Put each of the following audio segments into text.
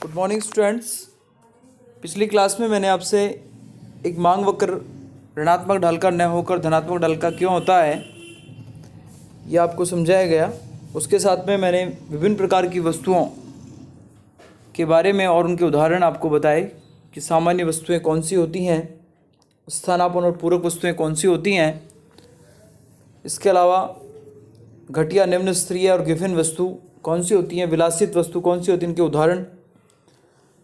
Good morning students. पिछली class में मैंने आपसे एक मांग वक्र ऋणात्मक ढाल का न होकर धनात्मक ढाल का क्यों होता है ये आपको समझाया गया। उसके साथ में मैंने विभिन्न प्रकार की वस्तुओं के बारे में और उनके उदाहरण आपको बताए कि सामान्य वस्तुएं कौन सी होती हैं, स्थानापन्न और पूरक वस्तुएं कौन सी होती हैं। इसके अलावा घटिया, निम्न स्तरीय और गिफिन वस्तु कौन सी होती हैं, विलासित वस्तु कौन सी होती है, इनके उदाहरण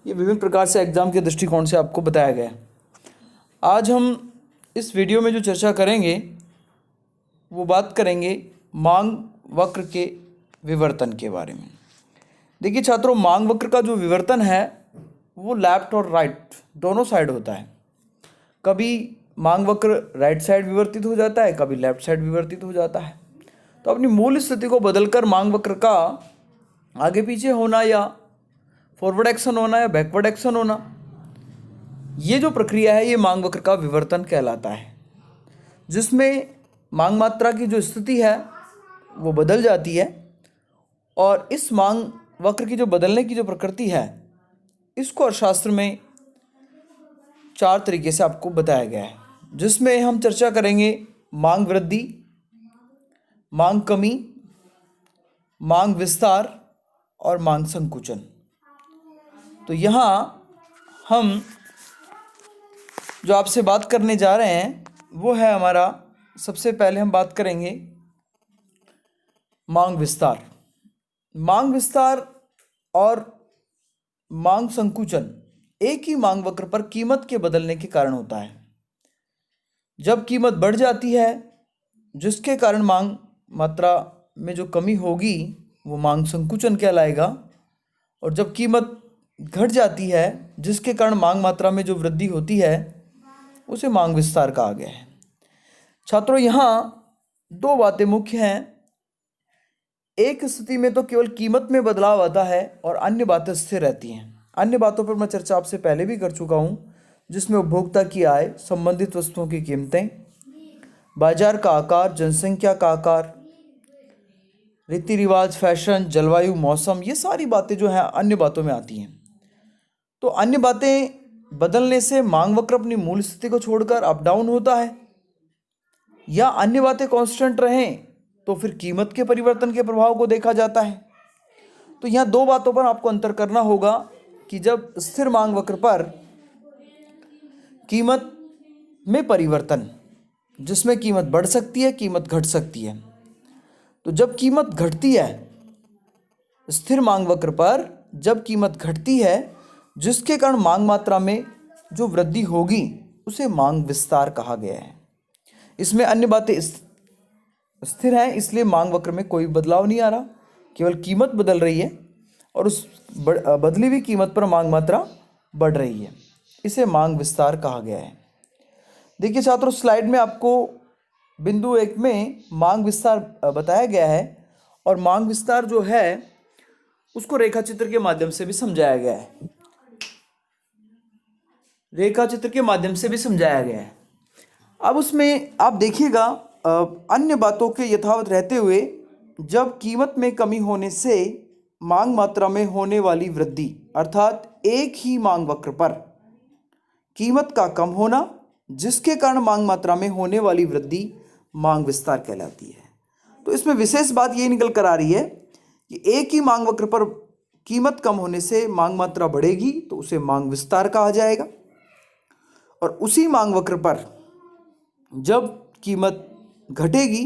ये विभिन्न प्रकार से एग्ज़ाम के दृष्टिकोण से आपको बताया गया है। आज हम इस वीडियो में जो चर्चा करेंगे वो बात करेंगे मांग वक्र के विवर्तन के बारे में। देखिए छात्रों, मांग वक्र का जो विवर्तन है वो लेफ्ट और राइट दोनों साइड होता है। कभी मांग वक्र राइट साइड विवर्तित हो जाता है, कभी लेफ्ट साइड विवर्तित हो जाता है। तो अपनी मूल स्थिति को बदलकर मांग वक्र का आगे पीछे होना या फॉरवर्ड एक्शन होना या बैकवर्ड एक्शन होना, ये जो प्रक्रिया है ये मांग वक्र का विवर्तन कहलाता है, जिसमें मांग मात्रा की जो स्थिति है वो बदल जाती है। और इस मांग वक्र की जो बदलने की जो प्रकृति है इसको अर्थशास्त्र में 4 तरीके से आपको बताया गया है, जिसमें हम चर्चा करेंगे मांग वृद्धि, मांग कमी, मांग विस्तार और मांग संकुचन। तो यहाँ हम जो आपसे बात करने जा रहे हैं वो है हमारा, सबसे पहले हम बात करेंगे मांग विस्तार। मांग विस्तार और मांग संकुचन एक ही मांग वक्र पर कीमत के बदलने के कारण होता है। जब कीमत बढ़ जाती है जिसके कारण मांग मात्रा में जो कमी होगी वो मांग संकुचन कहलाएगा, और जब कीमत घट जाती है जिसके कारण मांग मात्रा में जो वृद्धि होती है उसे मांग विस्तार कहा गया है। छात्रों, यहाँ 2 बातें मुख्य हैं। एक स्थिति में तो केवल कीमत में बदलाव आता है और अन्य बातें स्थिर रहती हैं। अन्य बातों पर मैं चर्चा आपसे पहले भी कर चुका हूँ, जिसमें उपभोक्ता की आय, संबंधित वस्तुओं की कीमतें, बाजार का आकार, जनसंख्या का आकार, रीति रिवाज, फैशन, जलवायु, मौसम, ये सारी बातें जो हैं अन्य बातों में आती हैं। तो अन्य बातें बदलने से मांग वक्र अपनी मूल स्थिति को छोड़कर अप डाउन होता है, या अन्य बातें कांस्टेंट रहें तो फिर कीमत के परिवर्तन के प्रभाव को देखा जाता है। तो यहाँ 2 बातों पर आपको अंतर करना होगा कि जब स्थिर मांग वक्र पर कीमत में परिवर्तन, जिसमें कीमत बढ़ सकती है, कीमत घट सकती है, तो जब कीमत घटती है स्थिर मांग वक्र पर, जब कीमत घटती है जिसके कारण मांग मात्रा में जो वृद्धि होगी उसे मांग विस्तार कहा गया है। इसमें अन्य बातें स्थिर हैं, इसलिए मांग वक्र में कोई बदलाव नहीं आ रहा, केवल कीमत बदल रही है और उस बदली हुई कीमत पर मांग मात्रा बढ़ रही है। इसे मांग विस्तार कहा गया है। देखिए छात्रों, स्लाइड में आपको बिंदु 1 में मांग विस्तार बताया गया है, और मांग विस्तार जो है उसको रेखाचित्र के माध्यम से भी समझाया गया है। रेखाचित्र के माध्यम से भी समझाया गया है। अब उसमें आप देखिएगा, अन्य बातों के यथावत रहते हुए जब कीमत में कमी होने से मांग मात्रा में होने वाली वृद्धि, अर्थात एक ही मांग वक्र पर कीमत का कम होना जिसके कारण मांग मात्रा में होने वाली वृद्धि मांग विस्तार कहलाती है। तो इसमें विशेष बात ये निकल कर आ रही है कि एक ही मांग वक्र पर कीमत कम होने से मांग मात्रा बढ़ेगी तो उसे मांग विस्तार कहा जाएगा, और उसी मांग वक्र पर जब कीमत घटेगी,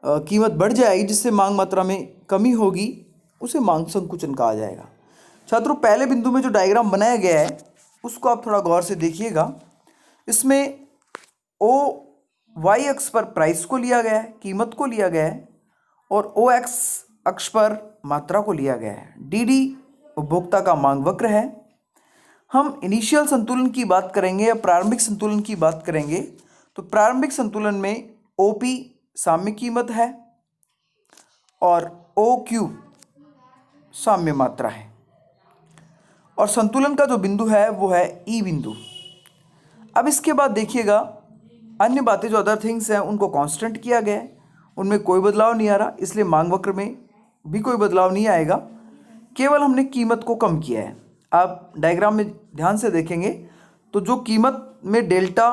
कीमत बढ़ जाएगी जिससे मांग मात्रा में कमी होगी, उसे मांग संकुचन कहा जाएगा। छात्रों, पहले बिंदु में जो डायग्राम बनाया गया है उसको आप थोड़ा गौर से देखिएगा। इसमें ओ वाई अक्ष पर प्राइस को लिया गया है, कीमत को लिया गया है, और ओ एक्स अक्ष पर मात्रा को लिया गया है। डी डी उपभोक्ता का मांग वक्र है। हम इनिशियल संतुलन की बात करेंगे या प्रारंभिक संतुलन की बात करेंगे, तो प्रारंभिक संतुलन में ओपी साम्य कीमत है और ओ क्यू साम्य मात्रा है, और संतुलन का जो बिंदु है वो है ई बिंदु। अब इसके बाद देखिएगा, अन्य बातें जो अदर थिंग्स हैं उनको कांस्टेंट किया गया है, उनमें कोई बदलाव नहीं आ रहा, इसलिए मांग वक्र में भी कोई बदलाव नहीं आएगा। केवल हमने कीमत को कम किया है। आप डायग्राम में ध्यान से देखेंगे तो जो कीमत में डेल्टा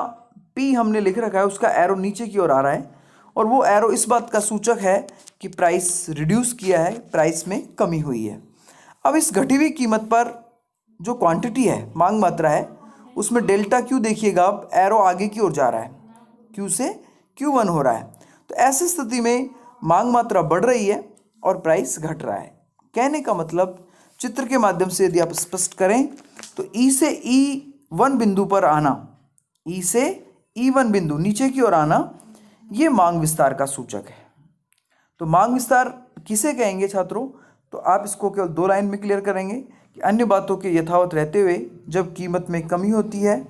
पी हमने लिख रखा है उसका एरो नीचे की ओर आ रहा है, और वो एरो इस बात का सूचक है कि प्राइस रिड्यूस किया है, प्राइस में कमी हुई है। अब इस घटी हुई कीमत पर जो क्वांटिटी है, मांग मात्रा है, उसमें डेल्टा क्यू देखिएगा, अब एरो आगे की ओर जा रहा है, क्यू से Q1 हो रहा है। तो ऐसी स्थिति में मांग मात्रा बढ़ रही है और प्राइस घट रहा है। कहने का मतलब चित्र के माध्यम से यदि आप स्पष्ट करें तो E से E1 बिंदु पर आना, E से E1 बिंदु नीचे की ओर आना, ये मांग विस्तार का सूचक है। तो मांग विस्तार किसे कहेंगे छात्रों? तो आप इसको केवल 2 लाइन में क्लियर करेंगे कि अन्य बातों के यथावत रहते हुए जब कीमत में कमी होती है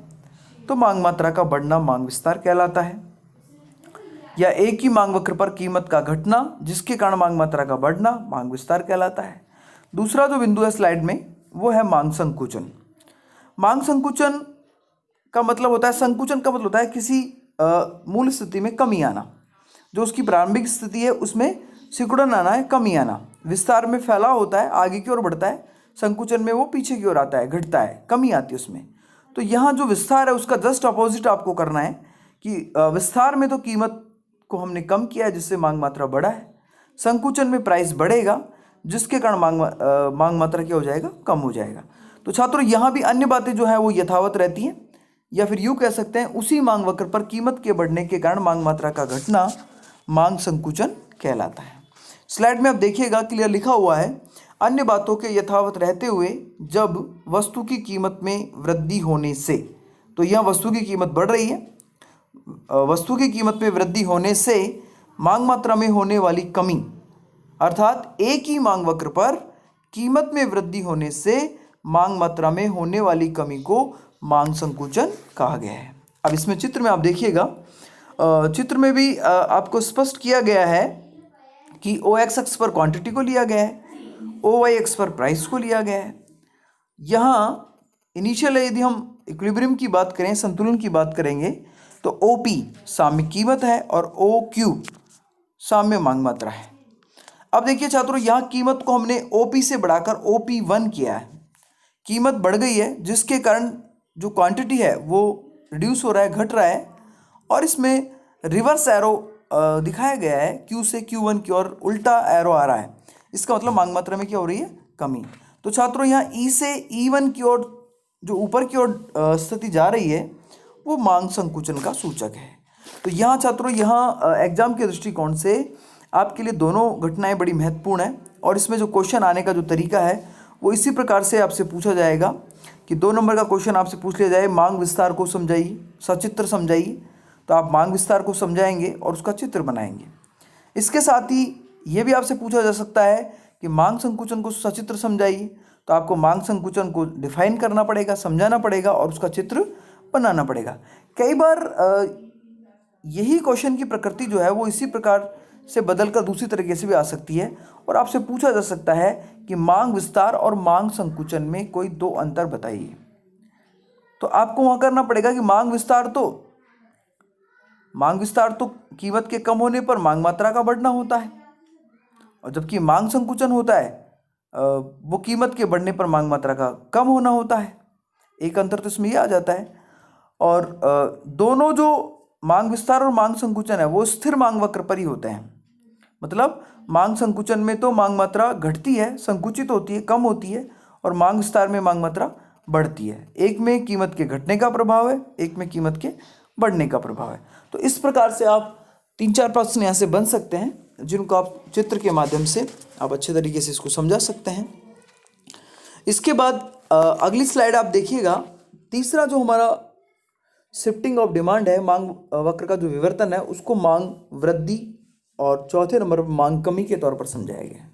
तो मांग मात्रा का बढ़ना मांग विस्तार कहलाता है, या एक ही मांग वक्र पर कीमत का घटना जिसके कारण मांग मात्रा का बढ़ना मांग विस्तार कहलाता है। दूसरा जो बिंदु है स्लाइड में वो है मांग संकुचन। मांग संकुचन का मतलब होता है, संकुचन का मतलब होता है किसी मूल स्थिति में कमी आना, जो उसकी प्रारंभिक स्थिति है उसमें सिकुड़न आना है, कमी आना। विस्तार में फैलाव होता है, आगे की ओर बढ़ता है, संकुचन में वो पीछे की ओर आता है, घटता है, कमी आती है उसमें। तो यहाँ जो विस्तार है उसका जस्ट अपोजिट आपको करना है कि विस्तार में तो कीमत को हमने कम किया है जिससे मांग मात्रा बढ़ा है, संकुचन में प्राइस बढ़ेगा जिसके कारण मांग मात्रा क्या हो जाएगा, कम हो जाएगा। तो छात्रों यहाँ भी अन्य बातें जो है वो यथावत रहती हैं, या फिर यूँ कह सकते हैं उसी मांग वक्र पर कीमत के बढ़ने के कारण मांग मात्रा का घटना मांग संकुचन कहलाता है। स्लाइड में आप देखिएगा क्लियर लिखा हुआ है, अन्य बातों के यथावत रहते हुए जब वस्तु की कीमत में वृद्धि होने से। तो यहाँ वस्तु की कीमत बढ़ रही है, वस्तु की कीमत में वृद्धि होने से मांग मात्रा में होने वाली कमी, अर्थात एक ही मांग वक्र पर कीमत में वृद्धि होने से मांग मात्रा में होने वाली कमी को मांग संकुचन कहा गया है। अब इसमें चित्र में आप देखिएगा, चित्र में भी आपको स्पष्ट किया गया है कि OX अक्ष पर क्वांटिटी को लिया गया है, OY अक्ष पर प्राइस को लिया गया है। यहाँ इनिशियल यदि हम इक्विलिब्रियम की बात करें, संतुलन की बात करेंगे, तो OP साम्य कीमत है और OQ साम्य मांग मात्रा है। अब देखिए छात्रों, यहाँ कीमत को हमने OP से बढ़ाकर OP1 किया है, कीमत बढ़ गई है जिसके कारण जो क्वांटिटी है वो रिड्यूस हो रहा है, घट रहा है, और इसमें रिवर्स एरो दिखाया गया है, Q से Q1 की ओर उल्टा एरो आ रहा है। इसका मतलब मांग मात्रा में क्या हो रही है, कमी। तो छात्रों यहाँ E से E1 की ओर जो ऊपर की ओर स्थिति जा रही है वो मांग संकुचन का सूचक है। तो यहाँ छात्रों, यहाँ एग्जाम के दृष्टिकोण से आपके लिए दोनों घटनाएं बड़ी महत्वपूर्ण हैं, और इसमें जो क्वेश्चन आने का जो तरीका है वो इसी प्रकार से आपसे पूछा जाएगा कि 2 नंबर का क्वेश्चन आपसे पूछ लिया जाए, मांग विस्तार को समझाइए, सचित्र समझाइए। तो आप मांग विस्तार को समझाएंगे और उसका चित्र बनाएंगे। इसके साथ ही ये भी आपसे पूछा जा सकता है कि मांग संकुचन को सचित्र समझाइए, तो आपको मांग संकुचन को डिफाइन करना पड़ेगा, समझाना पड़ेगा और उसका चित्र बनाना पड़ेगा। कई बार यही क्वेश्चन की प्रकृति जो है वो इसी प्रकार से बदलकर दूसरी तरीके से भी आ सकती है, और आपसे पूछा जा सकता है कि मांग विस्तार और मांग संकुचन में कोई 2 अंतर बताइए। तो आपको वहाँ करना पड़ेगा कि मांग विस्तार तो कीमत के कम होने पर मांग मात्रा का बढ़ना होता है, और जबकि मांग संकुचन होता है वो कीमत के बढ़ने पर मांग मात्रा का कम होना होता है। एक अंतर तो इसमें ये आ जाता है। और दोनों जो मांग विस्तार और मांग संकुचन है वो स्थिर मांग वक्र पर ही होते हैं। मतलब मांग संकुचन में तो मांग मात्रा घटती है, संकुचित होती है, कम होती है, और मांग विस्तार में मांग मात्रा बढ़ती है। एक में कीमत के घटने का प्रभाव है, एक में कीमत के बढ़ने का प्रभाव है। तो इस प्रकार से आप 3-4 प्रश्न यहाँ से बन सकते हैं जिनको आप चित्र के माध्यम से आप अच्छे तरीके से इसको समझा सकते हैं। इसके बाद अगली स्लाइड आप देखिएगा, तीसरा जो हमारा शिफ्टिंग ऑफ डिमांड है, मांग वक्र का जो विवर्तन है उसको मांग वृद्धि और चौथे नंबर पर मांग कमी के तौर पर समझाया गया है।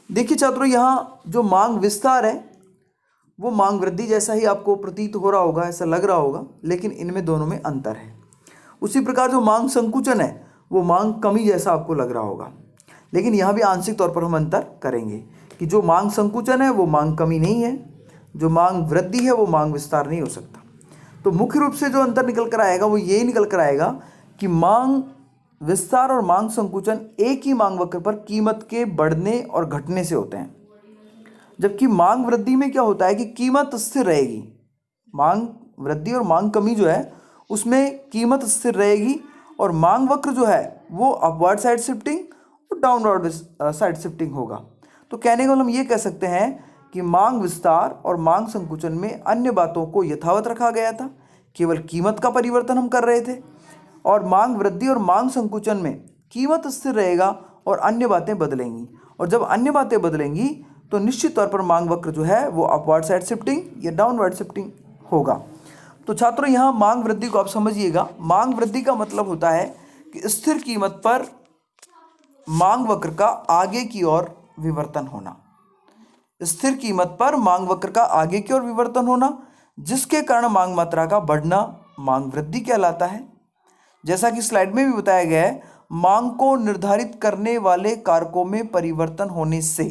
देखिए छात्रों, यहाँ जो मांग विस्तार है वो मांग वृद्धि जैसा ही आपको प्रतीत हो रहा होगा, ऐसा लग रहा होगा, लेकिन इनमें दोनों में अंतर है। उसी प्रकार जो मांग संकुचन है वो मांग कमी जैसा आपको लग रहा होगा, लेकिन यहाँ भी आंशिक तौर पर हम अंतर करेंगे कि जो मांग संकुचन है वो मांग कमी नहीं है, जो मांग वृद्धि है वो मांग विस्तार नहीं हो सकता। तो मुख्य रूप से जो अंतर निकल कर आएगा वो यही निकल कर आएगा कि मांग विस्तार और मांग संकुचन एक ही मांग वक्र पर कीमत के बढ़ने और घटने से होते हैं, जबकि मांग वृद्धि में क्या होता है कि कीमत स्थिर रहेगी। मांग वृद्धि और मांग कमी जो है उसमें कीमत स्थिर रहेगी और मांग वक्र जो है वो अपवर्ड साइड शिफ्टिंग और डाउनवर्ड साइड शिफ्टिंग होगा। तो कहने को हम ये कह सकते हैं कि मांग विस्तार और मांग संकुचन में अन्य बातों को यथावत रखा गया था, केवल कीमत का परिवर्तन हम कर रहे थे। और मांग वृद्धि और मांग संकुचन में कीमत स्थिर रहेगा और अन्य बातें बदलेंगी, और जब अन्य बातें बदलेंगी तो निश्चित तौर पर मांग वक्र जो है वो अपवर्ड साइड शिफ्टिंग या डाउनवर्ड शिफ्टिंग होगा। तो छात्रों यहाँ मांग वृद्धि को आप समझिएगा। मांग वृद्धि का मतलब होता है कि स्थिर कीमत पर मांग वक्र का आगे की ओर विवर्तन होना। स्थिर कीमत पर मांग वक्र का आगे की ओर विवर्तन होना, जिसके कारण मांग मात्रा का बढ़ना मांग वृद्धि कहलाता है। जैसा कि स्लाइड में भी बताया गया है, मांग को निर्धारित करने वाले कारकों में परिवर्तन होने से।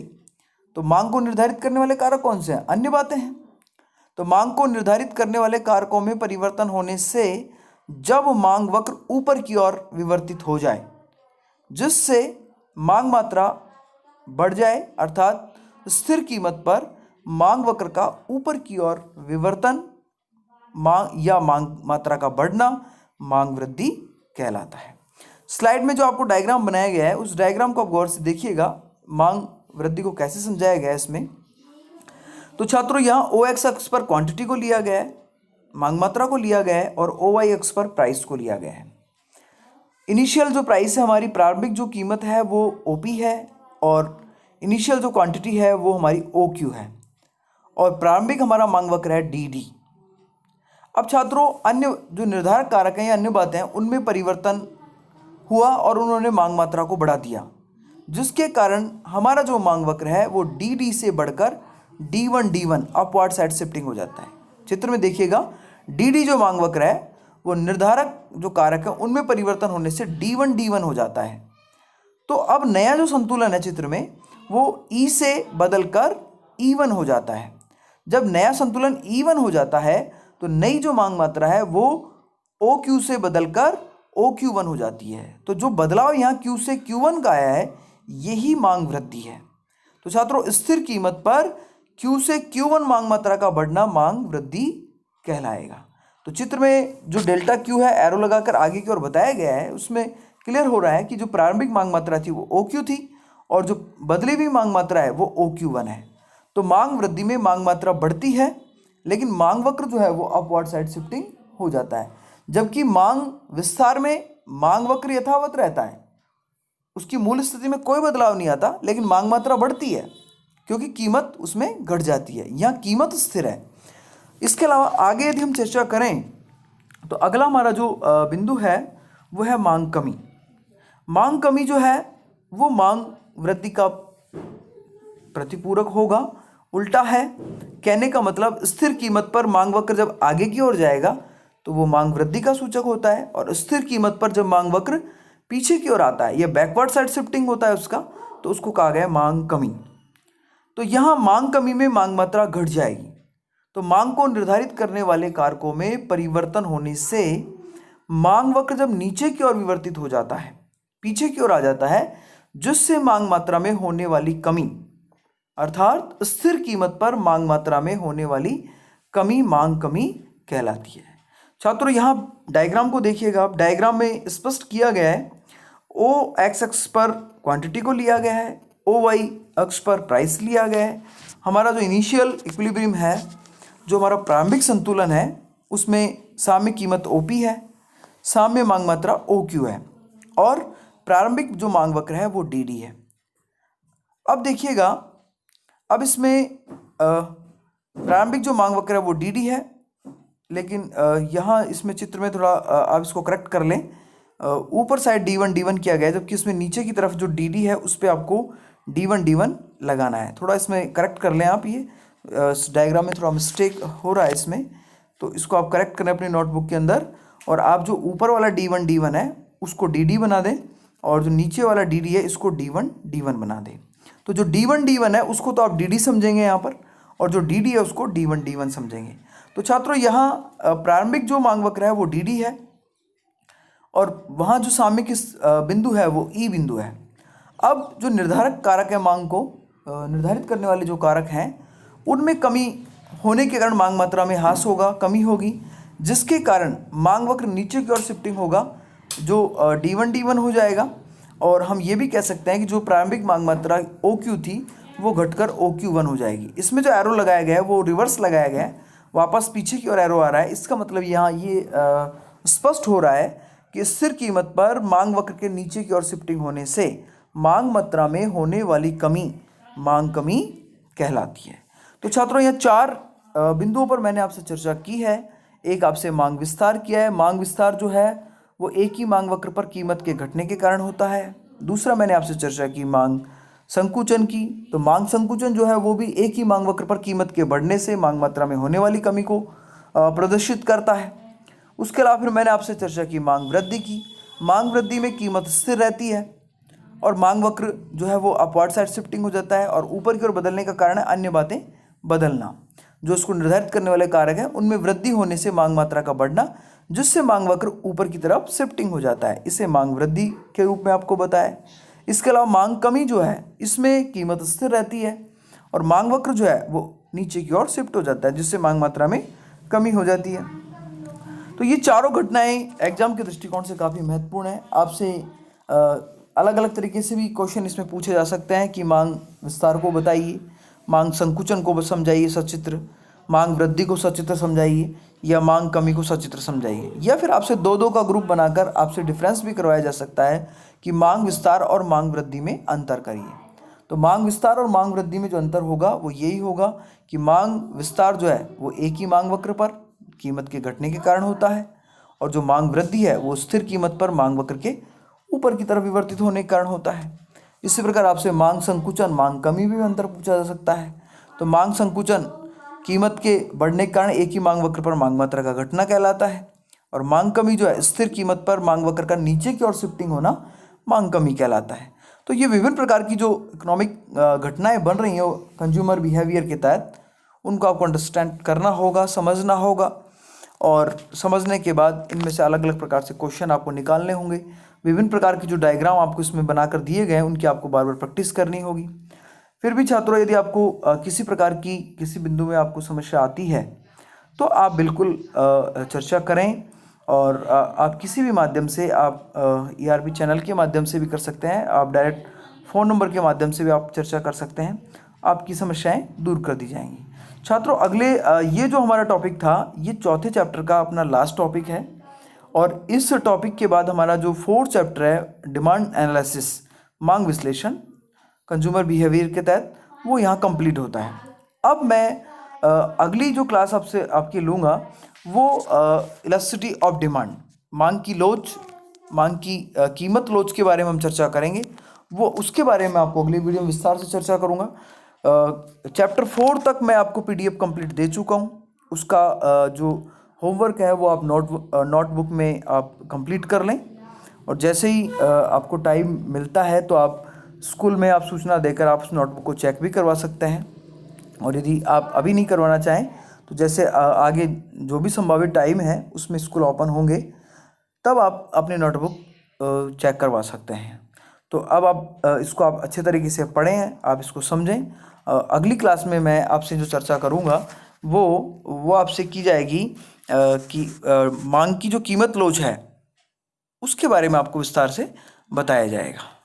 तो मांग को निर्धारित करने वाले कारक कौन से हैं? अन्य बातें हैं। तो मांग को निर्धारित करने वाले कारकों में परिवर्तन होने से जब मांग वक्र ऊपर की ओर विवर्तित हो जाए, जिससे मांग मात्रा बढ़ जाए, अर्थात स्थिर कीमत पर मांग वक्र का ऊपर की ओर विवर्तन मांग मात्रा का बढ़ना मांग वृद्धि कहलाता है। स्लाइड में जो आपको डायग्राम बनाया गया है उस डायग्राम को आप गौर से देखिएगा, मांग वृद्धि को कैसे समझाया गया है इसमें। तो छात्रों यहाँ ओ एक्स अक्ष पर क्वांटिटी को लिया गया है, मांग मात्रा को लिया गया है, और ओ वाई अक्ष पर प्राइस को लिया गया है। इनिशियल जो प्राइस है, हमारी प्रारंभिक जो कीमत है वो ओपी है, और इनिशियल जो क्वांटिटी है वो हमारी ओ क्यू है, और प्रारंभिक हमारा मांग वक्र है डी डी। अब छात्रों अन्य जो निर्धारक कारक हैं या अन्य बातें हैं उनमें परिवर्तन हुआ और उन्होंने मांग मात्रा को बढ़ा दिया, जिसके कारण हमारा जो मांग वक्र है वो डी डी से बढ़कर D1 अपवर्ड साइड शिफ्टिंग हो जाता है। चित्र में देखिएगा, डी डी जो मांग वक्र है वो निर्धारक जो कारक है उनमें परिवर्तन होने से D1 हो जाता है। तो अब नया जो संतुलन है चित्र में वो E से बदलकर E1 हो जाता है। जब नया संतुलन E1 हो जाता है तो नई जो मांग मात्रा है वो OQ से बदलकर OQ1 हो जाती है। तो जो बदलाव यहाँ Q से Q1 का आया है यही मांग वृद्धि है। तो छात्रों स्थिर कीमत पर Q से Q1 मांग मात्रा का बढ़ना मांग वृद्धि कहलाएगा। तो चित्र में जो डेल्टा Q है एरो लगाकर आगे की ओर बताया गया है उसमें क्लियर हो रहा है कि जो प्रारंभिक मांग मात्रा थी वो OQ थी और जो बदली हुई मांग मात्रा है वो OQ1 है। तो मांग वृद्धि में मांग मात्रा बढ़ती है, लेकिन मांग वक्र जो है वो अपवर्ड साइड शिफ्टिंग हो जाता है, जबकि मांग विस्तार में मांग वक्र यथावत रहता है, उसकी मूल स्थिति में कोई बदलाव नहीं आता, लेकिन मांग मात्रा बढ़ती है क्योंकि कीमत उसमें घट जाती है। यहाँ कीमत स्थिर है। इसके अलावा आगे यदि हम चर्चा करें तो अगला हमारा जो बिंदु है वो है मांग कमी। मांग कमी जो है वो मांग वृद्धि का प्रतिपूरक होगा, उल्टा है। कहने का मतलब स्थिर कीमत पर मांग वक्र जब आगे की ओर जाएगा तो वो मांग वृद्धि का सूचक होता है, और स्थिर कीमत पर जब मांग वक्र पीछे की ओर आता है या बैकवर्ड साइड शिफ्टिंग होता है उसका, तो उसको कहा गया मांग कमी। तो यहाँ मांग कमी में मांग मात्रा घट जाएगी। तो मांग को निर्धारित करने वाले कारकों में परिवर्तन होने से मांग वक्र जब नीचे की ओर विवर्तित हो जाता है, पीछे की ओर आ जाता है, जिससे मांग मात्रा में होने वाली कमी, अर्थात स्थिर कीमत पर मांग मात्रा में होने वाली कमी मांग कमी कहलाती है। छात्रों यहाँ डायग्राम को देखिएगा, आप डायग्राम में स्पष्ट किया गया है ओ एक्स अक्ष पर क्वांटिटी को लिया गया है, ओ वाई अक्ष पर प्राइस लिया गया है। हमारा जो इनिशियल इक्विलिब्रियम है, जो हमारा प्रारंभिक संतुलन है, उसमें साम्य कीमत ओपी है, साम्य मांग मात्रा OQ है, और प्रारंभिक जो मांग वक्र है वो DD है। अब देखिएगा, अब इसमें प्रारंभिक जो मांग वक्र है वो DD है, लेकिन यहाँ इसमें चित्र में थोड़ा आप इसको करेक्ट कर लें, ऊपर साइड D1 किया गया है, जबकि इसमें नीचे की तरफ जो DD है उस पर आपको D1 लगाना है। थोड़ा इसमें करेक्ट कर लें आप, ये डायग्राम में थोड़ा मिस्टेक हो रहा है इसमें, तो इसको आप करेक्ट करें अपनी नोटबुक के अंदर, और आप जो ऊपर वाला D1 है उसको DD बना दें, और जो नीचे वाला DD है इसको D1 बना दें। तो जो D1 है उसको तो आप DD समझेंगे यहाँ पर, और जो DD है उसको D1 समझेंगे। तो छात्रों यहाँ प्रारंभिक जो मांग वक्र है वो DD है, और वहाँ जो साम्य की बिंदु है वो E बिंदु है। अब जो निर्धारक कारक है मांग को निर्धारित करने वाले जो कारक हैं उनमें कमी होने के कारण मांग मात्रा में ह्रास होगा, कमी होगी, जिसके कारण मांग वक्र नीचे की ओर शिफ्टिंग होगा, जो D1 D1 हो जाएगा। और हम ये भी कह सकते हैं कि जो प्रारंभिक मांग मात्रा OQ थी वो घटकर OQ1 हो जाएगी। इसमें जो एरो लगाया गया है वो रिवर्स लगाया गया है, वापस पीछे की ओर एरो आ रहा है। इसका मतलब यहाँ ये स्पष्ट हो रहा है कि स्थिर कीमत पर मांग वक्र के नीचे की ओर शिफ्टिंग होने से मांग मात्रा में होने वाली कमी मांग कमी कहलाती है। तो छात्रों, यह 4 बिंदुओं पर मैंने आपसे चर्चा की है। एक आपसे मांग विस्तार किया है। मांग विस्तार जो है वो एक ही मांग वक्र पर कीमत के घटने के कारण होता है। दूसरा मैंने आपसे चर्चा की मांग संकुचन की। तो मांग संकुचन जो है वो भी एक ही मांग वक्र पर कीमत के बढ़ने से मांग मात्रा में होने वाली कमी को प्रदर्शित करता है। उसके अलावा फिर मैंने आपसे चर्चा की मांग वृद्धि की। मांग वृद्धि में कीमत स्थिर रहती है और मांग वक्र जो है वो अपवर्ड साइड शिफ्टिंग हो जाता है, और ऊपर की ओर बदलने का कारण है अन्य बातें बदलना। जो इसको निर्धारित करने वाले कारक हैं उनमें वृद्धि होने से मांग मात्रा का बढ़ना, जिससे मांग वक्र ऊपर की तरफ शिफ्टिंग हो जाता है। इसे मांग वृद्धि के रूप में आपको बताया। इसके अलावा मांग कमी जो है इसमें कीमत स्थिर रहती है और मांग वक्र जो है वो नीचे की ओर शिफ्ट हो जाता है, जिससे मांग मात्रा में कमी हो जाती है। तो ये चारों घटनाएं एग्जाम के दृष्टिकोण से काफ़ी महत्वपूर्ण है। आपसे अलग अलग तरीके से भी क्वेश्चन इसमें पूछे जा सकते हैं कि मांग विस्तार को बताइए, मांग संकुचन को समझाइए सचित्र, मांग वृद्धि को सचित्र समझाइए, या मांग कमी को सचित्र समझाइए। या फिर आपसे 2-2 का ग्रुप बनाकर आपसे डिफरेंस भी करवाया जा सकता है कि मांग विस्तार और मांग वृद्धि में अंतर करिए। तो मांग विस्तार और मांग वृद्धि में जो अंतर होगा वो यही होगा कि मांग विस्तार जो है वो एक ही मांग वक्र पर कीमत के घटने के कारण होता है, और जो मांग वृद्धि है वो स्थिर कीमत पर मांग वक्र के ऊपर की तरफ विवर्तित होने के कारण होता है। इसी प्रकार आपसे मांग संकुचन, मांग कमी में भी अंतर पूछा जा सकता है। तो मांग संकुचन कीमत के बढ़ने के कारण एक ही मांग वक्र पर मांग मात्रा का घटना कहलाता है, और मांग कमी जो है स्थिर कीमत पर मांग वक्र का नीचे की ओर शिफ्टिंग होना मांग कमी कहलाता है। तो ये विभिन्न प्रकार की जो इकोनॉमिक घटनाएं बन रही हैं कंज्यूमर बिहेवियर के तहत, उनको आपको अंडरस्टैंड करना होगा, समझना होगा, और समझने के बाद इनमें से अलग अलग प्रकार से क्वेश्चन आपको निकालने होंगे। विभिन्न प्रकार की जो डायग्राम आपको इसमें बनाकर दिए गए हैं उनकी आपको बार बार प्रैक्टिस करनी होगी। फिर भी छात्रों, यदि आपको किसी प्रकार की किसी बिंदु में आपको समस्या आती है तो आप बिल्कुल चर्चा करें, और आप किसी भी माध्यम से आप ERP चैनल के माध्यम से भी कर सकते हैं, आप डायरेक्ट फ़ोन नंबर के माध्यम से भी आप चर्चा कर सकते हैं। आपकी समस्याएं दूर कर दी जाएंगी। छात्रों, अगले ये जो हमारा टॉपिक था ये चौथे चैप्टर का अपना लास्ट टॉपिक है, और इस टॉपिक के बाद हमारा जो 4th चैप्टर है डिमांड एनालिसिस, मांग विश्लेषण कंज्यूमर बिहेवियर के तहत, वो यहाँ कंप्लीट होता है। अब मैं अगली जो क्लास आपसे आपकी लूँगा वो इलास्टिसिटी ऑफ डिमांड, मांग की लोच, मांग की कीमत लोच के बारे में हम चर्चा करेंगे। वो उसके बारे में आपको अगली वीडियो में विस्तार से चर्चा करूँगा। चैप्टर 4 तक मैं आपको PDF कंप्लीट दे चुका हूँ। उसका जो होमवर्क है वो आप नोटबुक में आप कंप्लीट कर लें, और जैसे ही आपको टाइम मिलता है तो आप स्कूल में आप सूचना देकर आप उस नोटबुक को चेक भी करवा सकते हैं। और यदि आप अभी नहीं करवाना चाहें तो जैसे आगे जो भी संभावित टाइम है उसमें स्कूल ओपन होंगे तब आप अपने नोटबुक चेक करवा सकते हैं। तो अब आप इसको आप अच्छे तरीके से पढ़ें, आप इसको समझें। अगली क्लास में मैं आपसे जो चर्चा करूँगा वो आपसे की जाएगी कि मांग की जो कीमत लोच है उसके बारे में आपको विस्तार से बताया जाएगा।